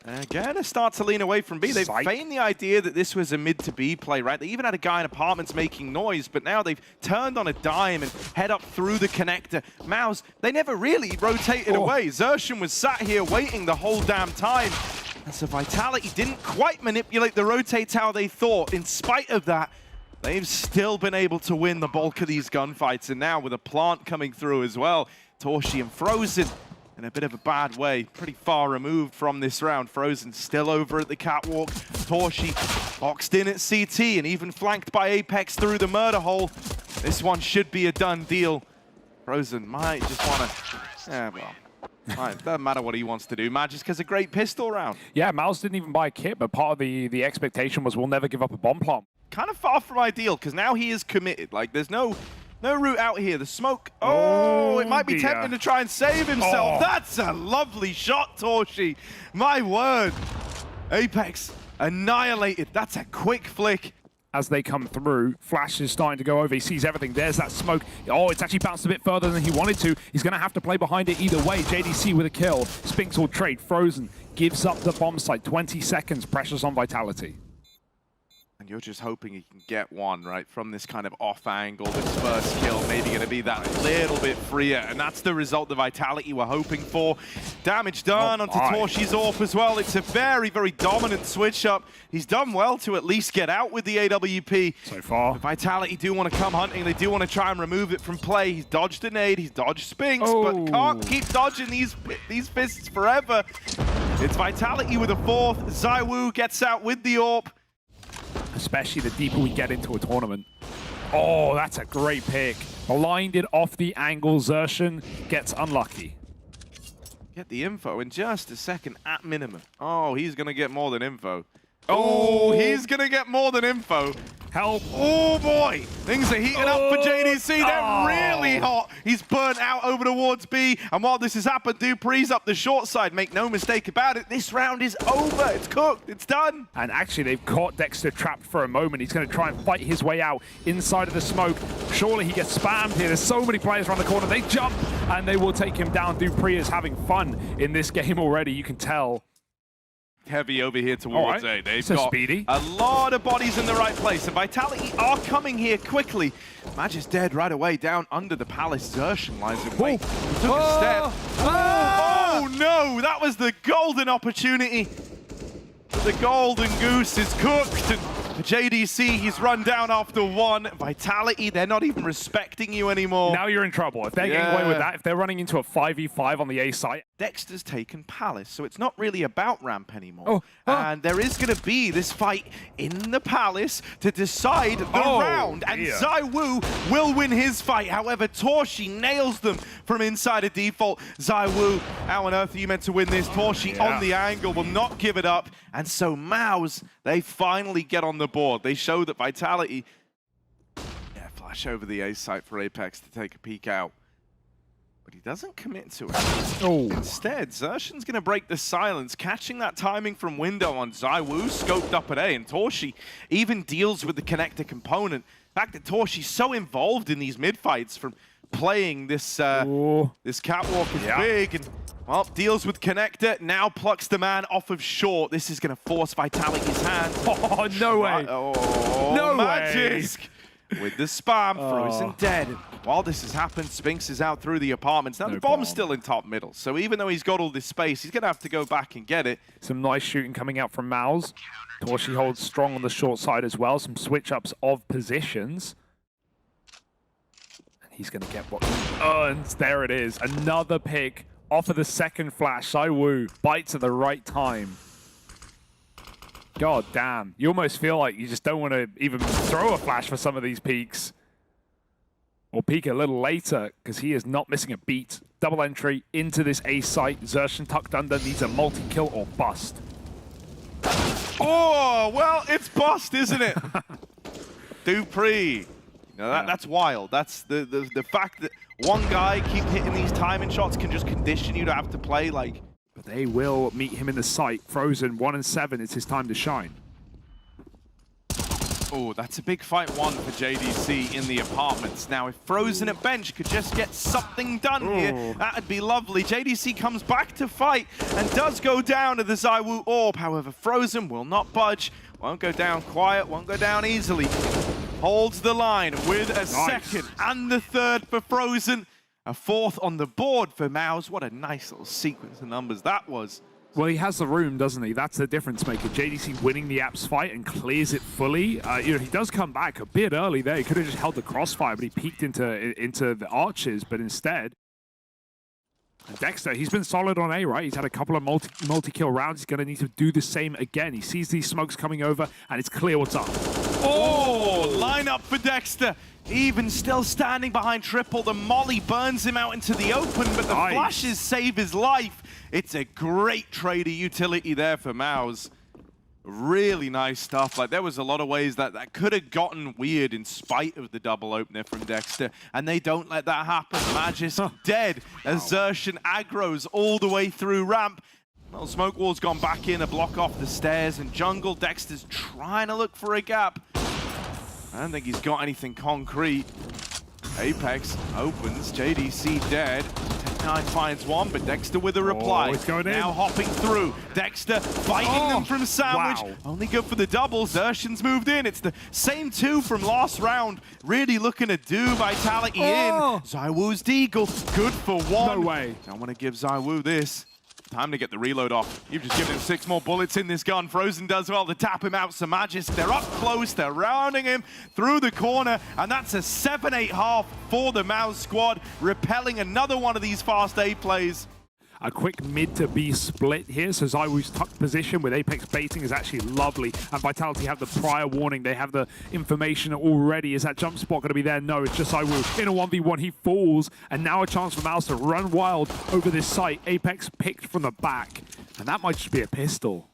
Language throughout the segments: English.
Again, they start to lean away from B. They've feigned the idea that this was a mid to B play, right? They even had a guy in apartments making noise, but now they've turned on a dime and head up through the connector. MOUZ, they never really rotated away. Xertion was sat here waiting the whole damn time. And so Vitality didn't quite manipulate the rotates how they thought. In spite of that, they've still been able to win the bulk of these gunfights. And now with a plant coming through as well, Torshi and Frozen in a bit of a bad way, pretty far removed from this round. Frozen still over at the catwalk. Torshi boxed in at CT and even flanked by Apex through the murder hole. This one should be a done deal. Frozen might just want to, doesn't matter what he wants to do. Magic has a great pistol round. Yeah, MOUZ didn't even buy a kit, but part of the expectation was we'll never give up a bomb plant. Kind of far from ideal, because now he is committed. Like, there's no route out here. The smoke, it might be tempting to try and save himself. That's a lovely shot, Torshi. My word. Apex annihilated. That's a quick flick. As they come through, Flash is starting to go over. He sees everything. There's that smoke. Oh, it's actually bounced a bit further than he wanted to. He's going to have to play behind it either way. JDC with a kill. Spinks will trade. Frozen gives up the bomb site. 20 seconds. Pressure's on Vitality. And you're just hoping he can get one, right, from this kind of off angle. This first kill maybe going to be that little bit freer. And that's the result the Vitality were hoping for. Damage done onto Torshi's AWP as well. It's a very, very dominant switch up. He's done well to at least get out with the AWP. So far. The Vitality do want to come hunting. They do want to try and remove it from play. He's dodged a nade. He's dodged Spinks, but can't keep dodging these fists forever. It's Vitality with a fourth. Zywoo gets out with the AWP. Especially the deeper we get into a tournament. Oh, that's a great pick. Blinded off the angle. Xertion gets unlucky. Get the info in just a second at minimum. Oh, he's going to get more than info. Oh, he's going to get more than info. Help. Oh, boy. Things are heating up for JDC. They're really hot. He's burnt out over towards B. And while this has happened, Dupree's up the short side. Make no mistake about it. This round is over. It's cooked. It's done. And actually, they've caught Dexter trapped for a moment. He's going to try and fight his way out inside of the smoke. Surely he gets spammed here. There's so many players around the corner. They jump, and they will take him down. Dupree is having fun in this game already. You can tell. Heavy over here towards A. They've got speedy. A lot of bodies in the right place. And Vitality are coming here quickly. Magic's dead right away down under the palace. Xertion lies in wait. He took a step. Oh, no! That was the golden opportunity. The golden goose is cooked. And for JDC, he's run down after one. Vitality, they're not even respecting you anymore. Now you're in trouble. If they're getting away with that, if they're running into a 5v5 on the A site. Dexter's taken Palace, so it's not really about ramp anymore. And there is going to be this fight in the Palace to decide the round. And Zywoo will win his fight. However, Torshi nails them from inside a default. Zywoo, how on earth are you meant to win this? Torshi on the angle will not give it up. And so MOUZ, they finally get on the board. They show that Vitality, flash over the A site for Apex to take a peek out. But he doesn't commit to it. Instead, Xertion's going to break the silence, catching that timing from window on Zywoo, scoped up at A, and Torshi even deals with the connector component. The fact that Torshi's so involved in these mid-fights from playing this this catwalk is big, and well, deals with connector, now plucks the man off of short. This is going to force Vitality's hand. Oh, no way. No Magic with the spam, Frozen dead. While this has happened, Spinks is out through the apartments. Now the bomb's still in top middle, so even though he's got all this space, he's going to have to go back and get it. Some nice shooting coming out from MOUZ. Torshi holds strong on the short side as well. Some switch-ups of positions. And he's going to get what he earns. There it is. Another pick off of the second flash. Zywoo bites at the right time. God damn. You almost feel like you just don't want to even throw a flash for some of these peaks. Or peek a little later, because he is not missing a beat. Double entry into this A site. Xertion tucked under, needs a multi-kill or bust. Oh, well, it's bust, isn't it? Dupree. That's wild. That's the fact that one guy keep hitting these timing shots can just condition you to have to play like. But they will meet him in the site. Frozen 1 and 7. It's his time to shine. Oh, that's a big fight one for JDC in the apartments. Now, if Frozen at bench could just get something done here, that'd be lovely. JDC comes back to fight and does go down to the Zywoo orb. However, Frozen will not budge, won't go down quiet, won't go down easily. Holds the line with a second and the third for Frozen. A fourth on the board for MOUZ. What a nice little sequence of numbers that was. Well, he has the room, doesn't he? That's the difference maker. JDC winning the apps fight and clears it fully. He does come back a bit early there. He could have just held the crossfire, but he peeked into the arches. But instead, Dexter, he's been solid on A, right? He's had a couple of multi-kill rounds. He's going to need to do the same again. He sees these smokes coming over, and it's clear what's up. Oh, line up for Dexter. Even still standing behind triple, the molly burns him out into the open, but the flashes save his life. It's a great trader utility there for MOUZ. Really nice stuff. Like, there was a lot of ways that could have gotten weird in spite of the double opener from Dexter, and they don't let that happen. Magis dead as Zertian aggroes all the way through ramp. Well, Smoke Wall's gone back in to block off the stairs, and jungle, Dexter's trying to look for a gap. I don't think he's got anything concrete. Apex opens, JDC dead. Tech9 finds one, but Dexter with a reply. It's going in. Now hopping through. Dexter fighting them from sandwich. Wow. Only good for the double. Zertian's moved in. It's the same two from last round. Really looking to do Vitality in. Zywoo's deagle. Good for one. No way. I want to give Zywoo this. Time to get the reload off. You've just given him 6 more bullets in this gun. Frozen does well to tap him out. So Magis, they're up close. They're rounding him through the corner. And that's a 7-8 half for the MOUZ squad, repelling another one of these fast A plays. A quick mid to B split here, so Zywoo's tucked position with Apex baiting is actually lovely, and Vitality have the prior warning. They have the information already. Is that jump spot going to be there? No, it's just Zywoo in a 1v1. He falls, and now a chance for MOUZ to run wild over this site. Apex picked from the back, and that might just be a pistol.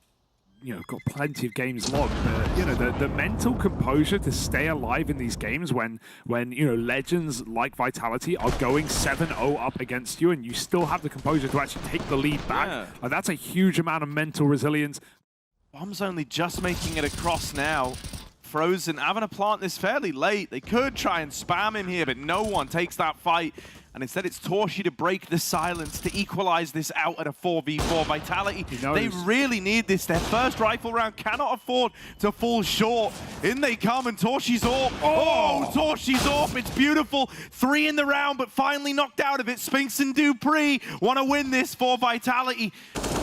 Got plenty of games logged, but the mental composure to stay alive in these games when legends like Vitality are going 7-0 up against you, and you still have the composure to actually take the lead back. That's a huge amount of mental resilience. Bomb's only just making it across now. Frozen having to plant this fairly late. They could try and spam him here, but no one takes that fight. And instead it's Torshi to break the silence to equalize this out at a 4v4. Vitality, they really need this. Their first rifle round cannot afford to fall short. In they come, and Torshi's AWP. Oh, Torshi's AWP, it's beautiful. 3 in the round, but finally knocked out of it. Spinks and Dupree want to win this for Vitality.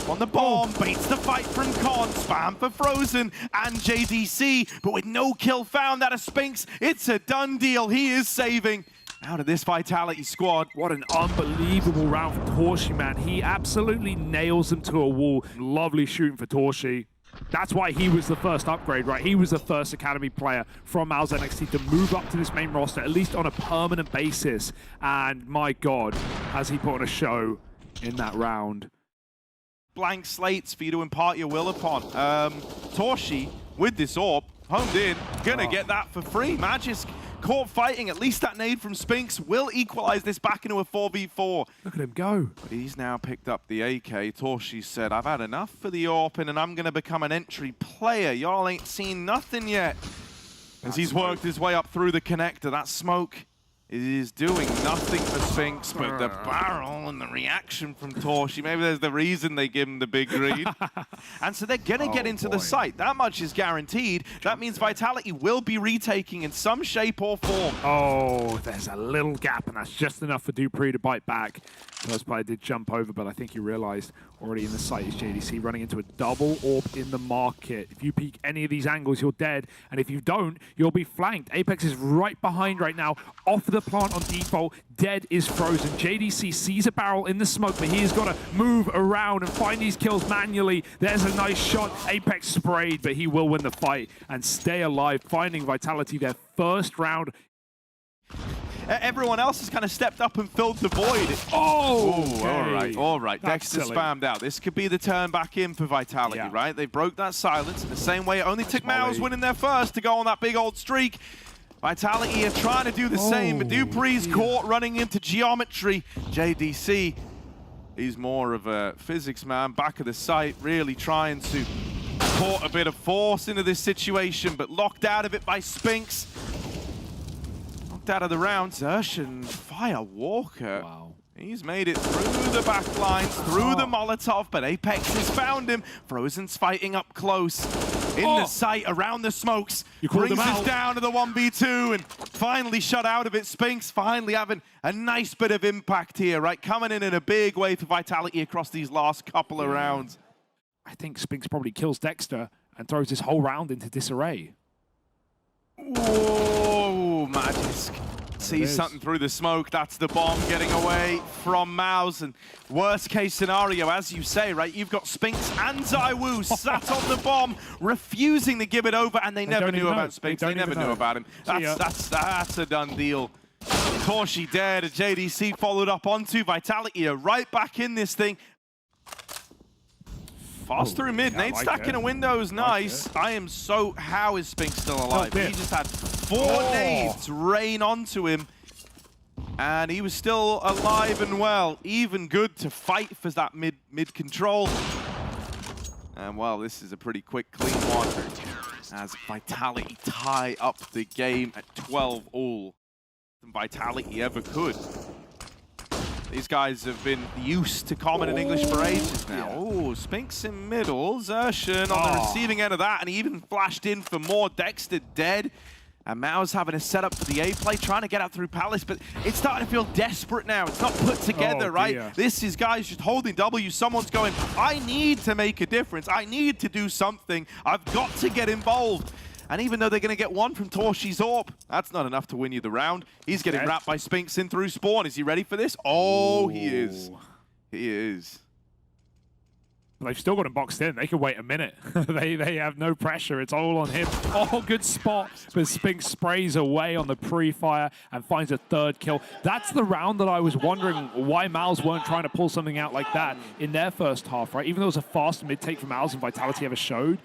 On the bomb, baits the fight from Con, spam for Frozen and JDC, but with no kill found out of Spinks, it's a done deal. He is saving out of this Vitality squad. What an unbelievable round for Torshi, man. He absolutely nails them to a wall. Lovely shooting for Torshi. That's why he was the first upgrade, right? He was the first Academy player from MOUZ NXT to move up to this main roster, at least on a permanent basis. And my God, has he put on a show in that round. Blank slates for you to impart your will upon. Torshi, with this AWP, homed in, gonna get that for free. Magis caught fighting, at least that nade from Spinks will equalize this back into a 4v4. Look at him go. But he's now picked up the AK. Torshi said, I've had enough for the AWP, and I'm gonna become an entry player. Y'all ain't seen nothing yet. As he's worked his way up through the connector, that smoke is doing nothing for Spinks, but the barrel and the reaction from Torshi, maybe there's the reason they give him the big green. And so they're going to get into the site. That much is guaranteed. That means Vitality will be retaking in some shape or form. Oh, there's a little gap, and that's just enough for Dupree to bite back. First player did jump over, but I think he realized already in the site is JDC running into a double AWP in the market. If you peek any of these angles, you're dead. And if you don't, you'll be flanked. Apex is right behind right now, off the plant on default. Dead is Frozen. JDC sees a barrel in the smoke, but he has got to move around and find these kills manually. There's a nice shot. Apex sprayed, but he will win the fight and stay alive, finding Vitality their first round. Everyone else has kind of stepped up and filled the void. Okay. All right. Dexter spammed out. This could be the turn back in for Vitality, right? They broke that silence in the same way it only took MOUZ winning their first to go on that big old streak. Vitality are trying to do the same, but Dupree's caught running into geometry. JDC, he's more of a physics man, back of the site, really trying to Put a bit of force into this situation, but locked out of it by Spinks. Knocked out of the round. Zershan fire Walker. Wow. He's made it through the back lines, through the Molotov, but Apex has found him. Frozen's fighting up close. In the sight, around the smokes. Brings us down to the 1v2 and finally shut out of it. Spinks finally having a nice bit of impact here, right? Coming in a big way for Vitality across these last couple of rounds. I think Spinks probably kills Dexter and throws this whole round into disarray. Whoa, Magisk. Sees something through the smoke. That's the bomb getting away from MOUZ. And worst case scenario, as you say, right? You've got Spinks and Zywoo sat on the bomb, refusing to give it over, and they never knew about Spinks. They never knew about him. That's a done deal. Torshi dead. JDC followed up onto Vitality. Right back in this thing. Fast through mid, nade stack in a window is nice. I am so... How is Spinks still alive? He just had 4 nades rain onto him. And he was still alive and well. Even good to fight for that mid control. And well, this is a pretty quick, clean one. As Vitality tie up the game at 12 all. Than Vitality ever could. These guys have been used to common in English for ages now. Oh, Spinks in middle. Zershan on the receiving end of that, and he even flashed in for more. Dexter dead. And MOUZ having a setup for the A play, trying to get out through Palace, but it's starting to feel desperate now. It's not put together, right? This is guys just holding W. Someone's going, I need to make a difference. I need to do something. I've got to get involved. And even though they're going to get one from Torshi's AWP, that's not enough to win you the round. He's getting wrapped by Spinks in through spawn. Is he ready for this? Oh, he is. He is. They've still got him boxed in. They can wait a minute. they have no pressure. It's all on him. Oh, good spot. But Spinks sprays away on the pre-fire and finds a 3rd kill. That's the round that I was wondering why MOUZ weren't trying to pull something out like that in their first half, right? Even though it was a fast mid-take from MOUZ and Vitality ever showed.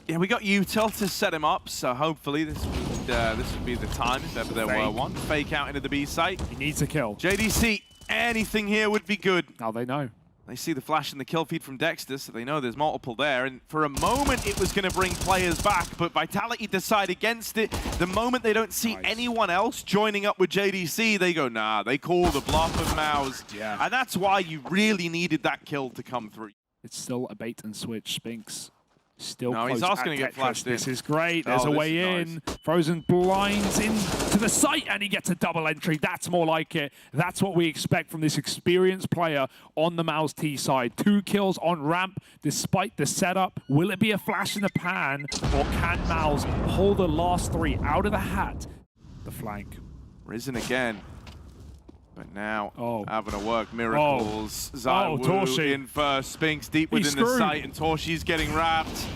Yeah, we got Util to set him up, so hopefully this would be the time if ever there were one. Fake out into the B site. He needs a kill. JDC, anything here would be good. Now they know. They see the flash and the kill feed from Dexter, so they know there's multiple there. And for a moment, it was going to bring players back, but Vitality decide against it. The moment they don't see anyone else joining up with JDC, they go, nah, they call the bluff of MOUZ. And that's why you really needed that kill to come through. It's still a bait and switch. Spinks still no, he's also going to get flashed in. This is great. There's a way in. Nice. Frozen blinds into the site, and he gets a double entry. That's more like it. That's what we expect from this experienced player on the MOUZ T side. 2 kills on ramp, despite the setup. Will it be a flash in the pan, or can MOUZ pull the last 3 out of the hat? The flank. Risen again. But now, having to work miracles. Zywoo in first. Spinks deep within the site, and Torshi's getting wrapped.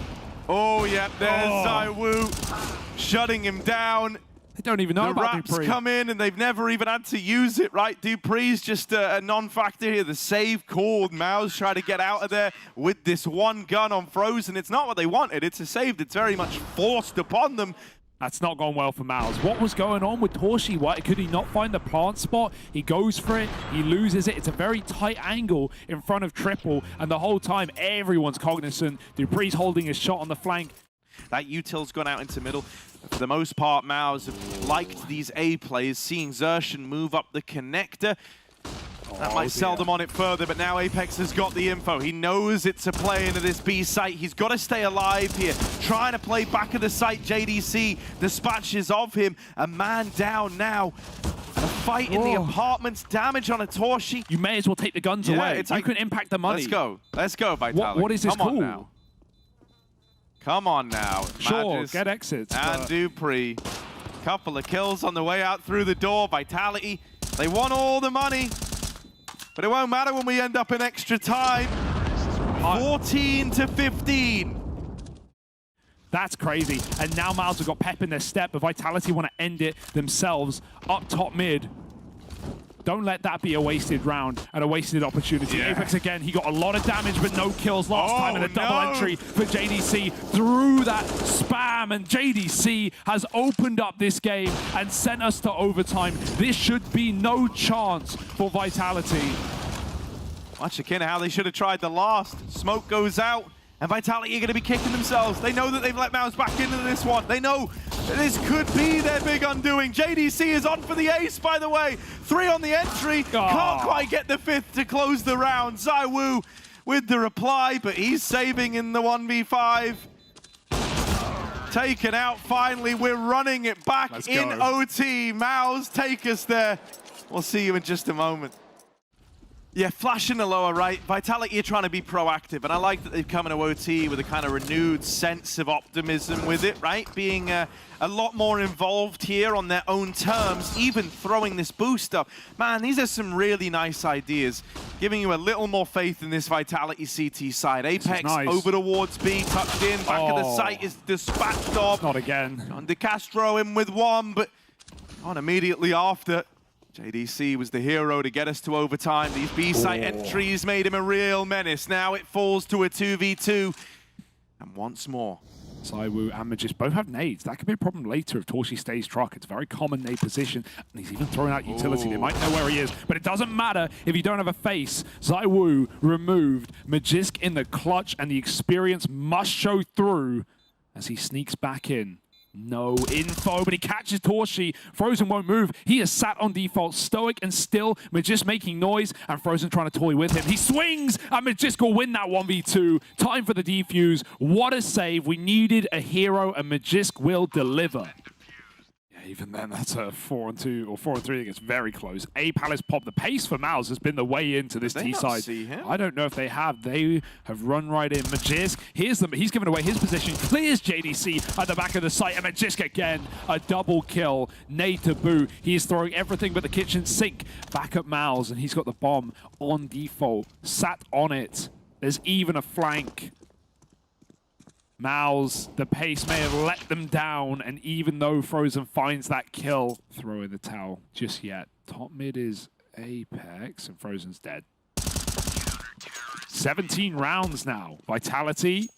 Oh, yeah, there's Zywoo shutting him down. They don't even know about wraps Dupree. Come in, and they've never even had to use it, right? Dupree's just a non-factor here. The save called. MOUZ try to get out of there with this one gun on Frozen. It's not what they wanted. It's a save that's very much forced upon them. That's not gone well for MOUZ. What was going on with Torshi? Why could he not find the plant spot? He goes for it, he loses it. It's a very tight angle in front of Triple, and the whole time everyone's cognizant. Dupree's holding his shot on the flank. That util's gone out into middle. For the most part, MOUZ have liked these A plays, seeing Zershan move up the connector. That might sell them on it further, but now Apex has got the info. He knows it's a play into this B site. He's got to stay alive here. Trying to play back of the site. JDC dispatches of him. A man down now. A fight in the apartments. Damage on a Torshi. You may as well take the guns away. You can impact the money. Let's go. Let's go, Vitality. What is this call? Come on now. Come on now. Sure, Magis get exits. And Dupree. Couple of kills on the way out through the door. Vitality. They want all the money. But it won't matter when we end up in extra time. 14 to 15. That's crazy. And now MOUZ have got pep in their step, but Vitality want to end it themselves up top mid. Don't let that be a wasted round and a wasted opportunity. Apex again, he got a lot of damage, but no kills last time, and a double entry for JDC through that spam, and JDC has opened up this game and sent us to overtime. This should be no chance for Vitality. Much akin to how they should have tried the last. Smoke goes out, And Vitality are going to be kicking themselves. They know that they've let MOUZ back into this one. They know that this could be their big undoing. JDC is on for the ace, by the way. 3 on the entry. Can't quite get the 5th to close the round. Zywoo with the reply, but he's saving in the 1v5. Taken out finally. We're running it back in OT. MOUZ, take us there. We'll see you in just a moment. Yeah, Flash in the lower right. Vitality are trying to be proactive, and I like that they've come into OT with a kind of renewed sense of optimism with it, right? Being a lot more involved here on their own terms, even throwing this boost up. Man, these are some really nice ideas, giving you a little more faith in this Vitality CT side. Apex nice. over towards B, tucked in, back of the site is dispatched off. Not again. On De Castro in with one, but on immediately after. JDC was the hero to get us to overtime. These B-site entries made him a real menace. Now it falls to a 2v2. And once more. Zywoo and Magis both have nades. That could be a problem later if Torshi stays truck. It's a very common nade position. And he's even throwing out utility. They might know where he is. But it doesn't matter if you don't have a face. Zywoo removed. Magisk in the clutch. And the experience must show through as he sneaks back in. No info, but he catches Torshi. Frozen won't move. He is sat on default, stoic and still. Magisk making noise, and Frozen trying to toy with him. He swings, and Magisk will win that 1v2. Time for the defuse. What a save. We needed a hero, and Magisk will deliver. Even then, that's a 4-2 or 4-3. It gets very close. A Palace pop. The pace for MOUZ has been the way into this T side. I don't know if they have. They have run right in. Magisk, here's them. He's given away his position. Clears JDC at the back of the site. And Magisk again, a double kill. Nade to boot. He is throwing everything but the kitchen sink back at MOUZ, and he's got the bomb on default. Sat on it. There's even a flank. MOUZ, the pace may have let them down, and even though Frozen finds that kill, throw in the towel just yet. Top mid is Apex, and Frozen's dead. 17 rounds now. Vitality.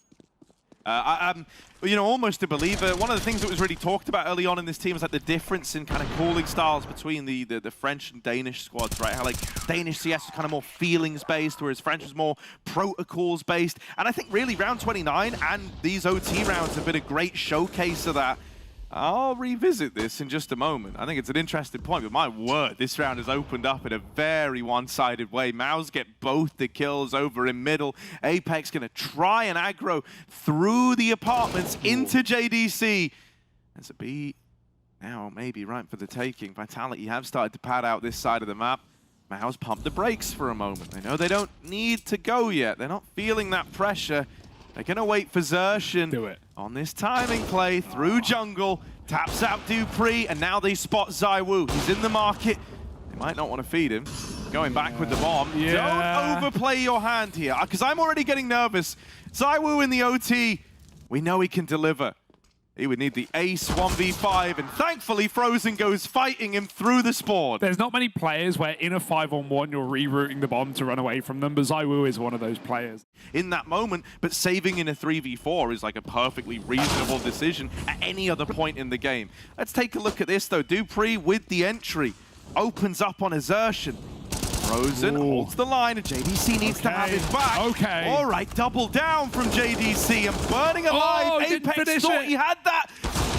You know, almost a believer. One of the things that was really talked about early on in this team was like the difference in kind of calling styles between the French and Danish squads, right? How like Danish CS was kind of more feelings-based, whereas French was more protocols-based. And I think really round 29 and these OT rounds have been a great showcase of that. I'll revisit this in just a moment. I think it's an interesting point, but my word, this round has opened up in a very one-sided way. MOUZ get both the kills over in middle. Apex gonna try and aggro through the apartments into JDC. There's a B now maybe right for the taking. Vitality have started to pad out this side of the map. MOUZ pumped the brakes for a moment. They know they don't need to go yet. They're not feeling that pressure. They're going to wait for Xerxen on this timing play through jungle. Taps out Dupree, and now they spot Zywoo. He's in the market. They might not want to feed him. Going back with the bomb. Don't overplay your hand here, because I'm already getting nervous. Zywoo in the OT. We know he can deliver. He would need the ace 1v5, and thankfully Frozen goes fighting him through the spawn. There's not many players where in a 5-on-1 you're rerouting the bomb to run away from them, but Zywoo is one of those players. In that moment, but saving in a 3v4 is like a perfectly reasonable decision at any other point in the game. Let's take a look at this though. Dupree with the entry opens up on Xerxen. Frozen holds the line, and JDC needs to have his back. All right, double down from JDC and burning alive. Apex thought he had that,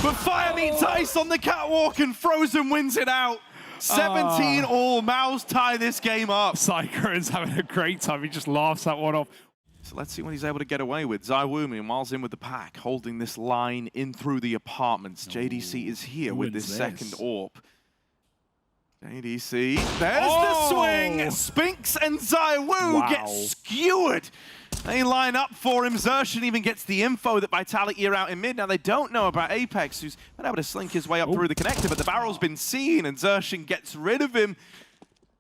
but fire meets ice on the catwalk, and Frozen wins it out. 17 all. MOUZ tie this game up. Psycho is having a great time. He just laughs that one off. So let's see what he's able to get away with. Zywoo, meanwhile's in with the pack, holding this line in through the apartments. JDC is here with this second AWP. JDC, there's the swing! Spinks and Zywoo get skewered. They line up for him. Xerxen even gets the info that Vitality are out in mid. Now they don't know about Apex, who's been able to slink his way up through the connector, but the barrel's been seen, and Xerxen gets rid of him.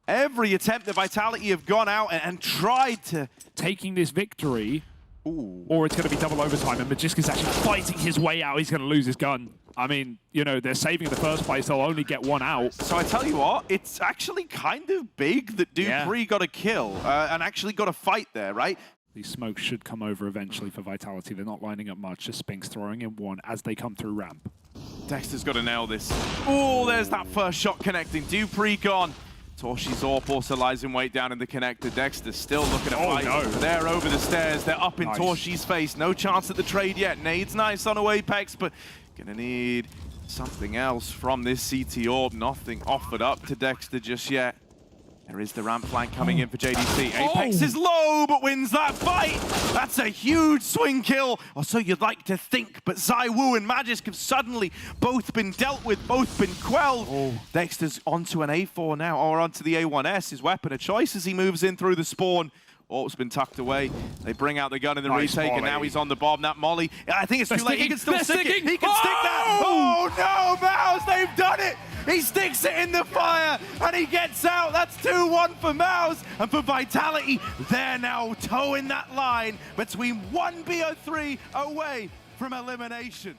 Every attempt that Vitality have gone out and tried to... Taking this victory, or it's going to be double overtime, and Magisk is actually fighting his way out. He's going to lose his gun. I mean, you know, they're saving in the first place. They'll only get one out. So I tell you what, it's actually kind of big that Dupree got a kill and actually got a fight there, right? These smokes should come over eventually for Vitality. They're not lining up much. Just Spinks throwing in one as they come through ramp. Dexter's got to nail this. Oh, there's that first shot connecting. Dupree gone. Torshi's AWP also lies in wait down in the connector. Dexter still looking to fight. No. They're over the stairs. They're up in Nice. Torshi's face. No chance at the trade yet. Nade's nice on Apex, but gonna need something else from this CT AWP. Nothing offered up to Dexter just yet. There is the ramp flank coming in for JDC. Apex is low, but wins that fight. That's a huge swing kill, or so you'd like to think. But zywoo and Magisk have suddenly both been dealt with, both been quelled. Dexter's onto an A4 now, or onto the A1S, his weapon of choice as he moves in through the spawn. AWP's been tucked away. They bring out the gun in the retake, and now he's on the bomb. That molly, I think it's too late. He can still stick it. He can stick that. Oh no, MOUZ, they've done it. He sticks it in the fire, and he gets out. That's 2-1 for MOUZ. And for Vitality, they're now towing that line between 1 BO3 away from elimination.